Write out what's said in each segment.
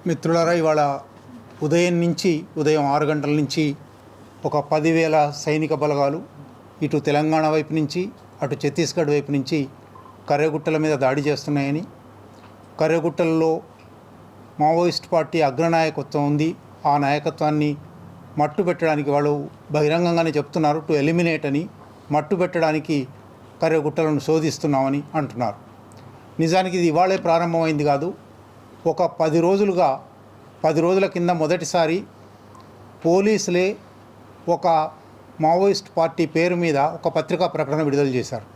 మిత్రులారా, ఇవాళ ఉదయం 6 గంటల నుంచి ఒక 10,000 సైనిక బలగాలు ఇటు తెలంగాణ వైపు నుంచి అటు ఛత్తీస్గఢ్ వైపు నుంచి కర్రెగుట్టల మీద దాడి చేస్తున్నాయని, కర్రెగుట్టల్లో మావోయిస్ట్ పార్టీ అగ్రనాయకత్వం ఉంది, ఆ నాయకత్వాన్ని మట్టు పెట్టడానికి వాళ్ళు బహిరంగంగానే చెప్తున్నారు, టు ఎలిమినేట్ అని, మట్టు పెట్టడానికి కర్రెగుట్టలను శోధిస్తున్నామని అంటున్నారు. నిజానికి ఇది ఇవాళే ప్రారంభమైంది కాదు. ఒక 10 రోజుల కింద మొదటిసారి పోలీసులే ఒక మావోయిస్ట్ పార్టీ పేరు మీద ఒక పత్రికా ప్రకటన విడుదల చేశారు.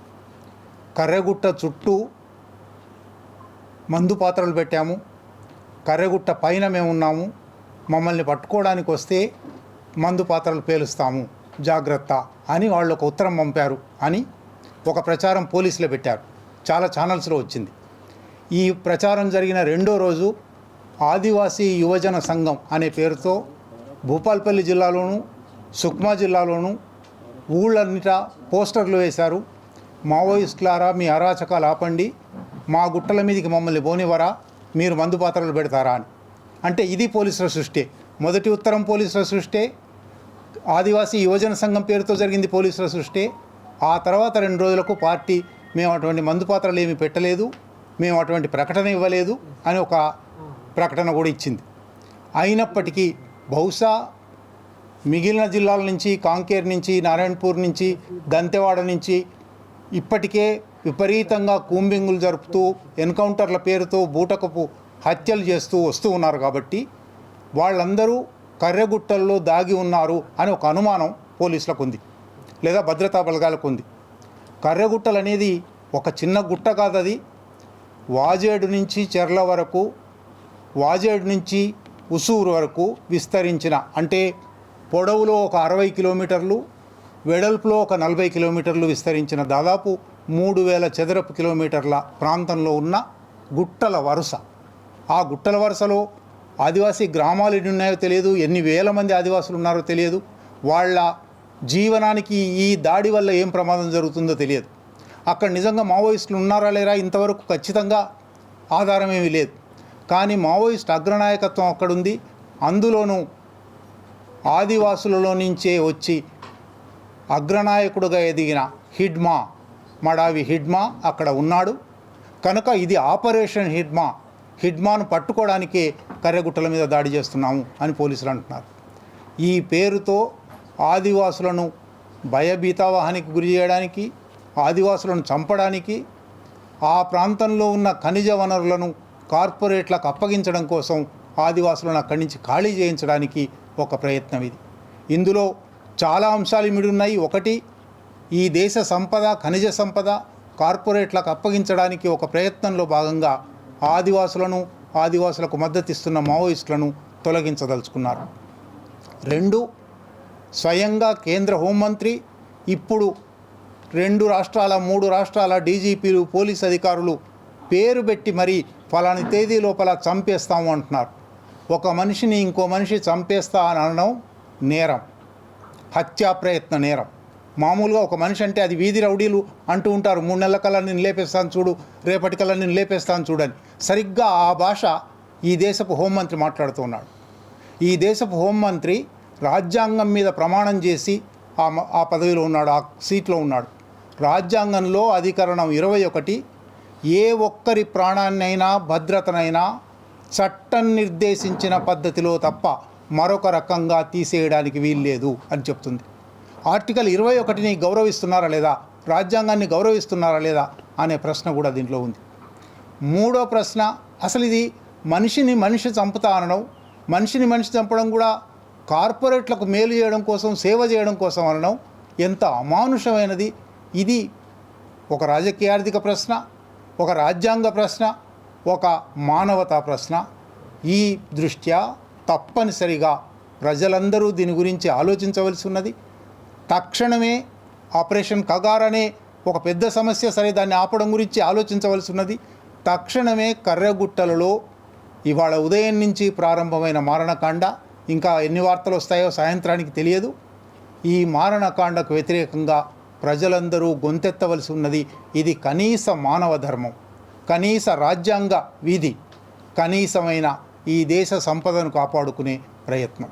కర్రెగుట్ట చుట్టూ మందు పాత్రలు పెట్టాము, కర్రెగుట్ట పైన మేము ఉన్నాము, మమ్మల్ని పట్టుకోవడానికి వస్తే మందు పాత్రలు పేలుస్తాము, జాగ్రత్త అని వాళ్ళు ఒక ఉత్తరం పంపారు అని ఒక ప్రచారం పోలీసులే పెట్టారు. చాలా ఛానల్స్లో వచ్చింది. ఈ ప్రచారం జరిగిన రెండో రోజు ఆదివాసీ యువజన సంఘం అనే పేరుతో భూపాల్పల్లి జిల్లాలోను సుక్మా జిల్లాలోను ఊళ్ళన్నిట పోస్టర్లు వేశారు. మావోయిస్టులారా, మీ అరాచకాలు ఆపండి, మా గుట్టల మీదకి మమ్మల్ని పోనివరా, మీరు మందు పాత్రలు పెడతారా అని. అంటే ఇది పోలీసుల సృష్టి. మొదటి ఉత్తరం పోలీసుల సృష్టి, ఆదివాసీ యువజన సంఘం పేరుతో జరిగింది పోలీసుల సృష్టి. ఆ తర్వాత 2 రోజులకు పార్టీ మేము అటువంటి మందు పాత్రలు ఏమీ పెట్టలేదు, మేము అటువంటి ప్రకటన ఇవ్వలేదు అని ఒక ప్రకటన కూడా ఇచ్చింది. అయినప్పటికీ బహుశా మిగిలిన జిల్లాల నుంచి, కాంకేర్ నుంచి, నారాయణపూర్ నుంచి, దంతెవాడ నుంచి ఇప్పటికే విపరీతంగా కూంబింగులు జరుపుతూ ఎన్కౌంటర్ల పేరుతో బూటకపు హత్యలు చేస్తూ వస్తూ ఉన్నారు. కాబట్టి వాళ్ళందరూ కర్రెగుట్టల్లో దాగి ఉన్నారు అని ఒక అనుమానం పోలీసులకు ఉంది, లేదా భద్రతా బలగాలకు ఉంది. కర్రెగుట్టలు అనేది ఒక చిన్న గుట్ట కాదు, అది వాజేడు నుంచి చెర్ల వరకు, వాజేడు నుంచి ఉసూరు వరకు విస్తరించిన, అంటే పొడవులో ఒక 60 కిలోమీటర్లు, వెడల్పులో ఒక 40 కిలోమీటర్లు విస్తరించిన దాదాపు 3,000 చదరపు కిలోమీటర్ల ప్రాంతంలో ఉన్న గుట్టల వరుస. ఆ గుట్టల వరుసలో ఆదివాసీ గ్రామాలు ఎన్ని ఉన్నాయో తెలియదు, ఎన్ని వేల మంది ఆదివాసులు ఉన్నారో తెలియదు, వాళ్ళ జీవనానికి ఈ దాడి వల్ల ఏం ప్రమాదం జరుగుతుందో తెలియదు. అక్కడ నిజంగా మావోయిస్టులు ఉన్నారా లేరా ఇంతవరకు ఖచ్చితంగా ఆధారం ఏమీ లేదు. కానీ మావోయిస్ట్ అగ్రనాయకత్వం అక్కడుంది. అందులోనూ ఆదివాసులలో నుంచే వచ్చి అగ్రనాయకుడుగా ఎదిగిన హిడ్మా, మడావి హిడ్మా అక్కడ ఉన్నాడు. కనుక ఇది ఆపరేషన్ హిడ్మా, హిడ్మాను పట్టుకోవడానికే కర్రెగుట్టల మీద దాడి చేస్తున్నాము అని పోలీసులు అంటున్నారు. ఈ పేరుతో ఆదివాసులను భయభీతావాహానికి గురి చేయడానికి, ఆదివాసులను చంపడానికి, ఆ ప్రాంతంలో ఉన్న ఖనిజ వనరులను కార్పొరేట్లకు అప్పగించడం కోసం ఆదివాసులను అక్కడి నుంచి ఖాళీ చేయించడానికి ఒక ప్రయత్నం ఇది. ఇందులో చాలా అంశాలు ఇమిడున్నాయి. ఒకటి, ఈ దేశ సంపద, ఖనిజ సంపద కార్పొరేట్లకు అప్పగించడానికి ఒక ప్రయత్నంలో భాగంగా ఆదివాసులకు మద్దతిస్తున్న మావోయిస్టులను తొలగించదలుచుకున్నారు. 2, స్వయంగా కేంద్ర హోంమంత్రి ఇప్పుడు 2 రాష్ట్రాల 3 రాష్ట్రాల డీజీపీలు, పోలీస్ అధికారులు పేరు పెట్టి మరీ ఫలాని తేదీ లోపల చంపేస్తాము అంటున్నారు. ఒక మనిషిని ఇంకో మనిషి చంపేస్తా అని అనడం నేరం, హత్యా ప్రయత్న నేరం. మామూలుగా ఒక మనిషి అంటే అది వీధి రౌడీలు అంటూ ఉంటారు, 3 నెలల కల్లా నేను లేపేస్తాను చూడు, రేపటికల్లా నేను లేపేస్తాను చూడని. సరిగ్గా ఆ భాష ఈ దేశపు హోంమంత్రి మాట్లాడుతూ ఉన్నాడు. ఈ దేశపు హోంమంత్రి రాజ్యాంగం మీద ప్రమాణం చేసి ఆ పదవిలో ఉన్నాడు, ఆ సీట్లో ఉన్నాడు. రాజ్యాంగంలో అధికరణం 21 ఏ ఒక్కరి ప్రాణాన్నైనా భద్రతనైనా చట్టం నిర్దేశించిన పద్ధతిలో తప్ప మరొక రకంగా తీసేయడానికి వీల్లేదు అని చెప్తుంది. ఆర్టికల్ 21ని గౌరవిస్తున్నారా లేదా, రాజ్యాంగాన్ని గౌరవిస్తున్నారా లేదా అనే ప్రశ్న కూడా దీంట్లో ఉంది. 3వ ప్రశ్న, అసలు ఇది మనిషి చంపుతా అనడం, మనిషి చంపడం కూడా కార్పొరేట్లకు మేలు చేయడం కోసం, సేవ చేయడం కోసం అనడం ఎంత అమానుషమైనది. ఇది ఒక రాజకీయార్థిక ప్రశ్న, ఒక రాజ్యాంగ ప్రశ్న, ఒక మానవతా ప్రశ్న. ఈ దృష్ట్యా తప్పనిసరిగా ప్రజలందరూ దీని గురించి ఆలోచించవలసి ఉన్నది. తక్షణమే ఆపరేషన్ కగార్ అనే ఒక పెద్ద సమస్య, సరే దాన్ని ఆపడం గురించి ఆలోచించవలసి ఉన్నది. తక్షణమే కర్రెగుట్టలలో ఇవాళ ఉదయం నుంచి ప్రారంభమైన మారణకాండ, ఇంకా ఎన్ని వార్తలు వస్తాయో సాయంత్రానికి తెలియదు. ఈ మారణకాండకు వ్యతిరేకంగా ప్రజలందరూ గొంతెత్తవలసి ఉన్నది. ఇది కనీస మానవ ధర్మం, కనీస రాజ్యాంగ విధి, కనీసమైన ఈ దేశ సంపదను కాపాడుకునే ప్రయత్నం.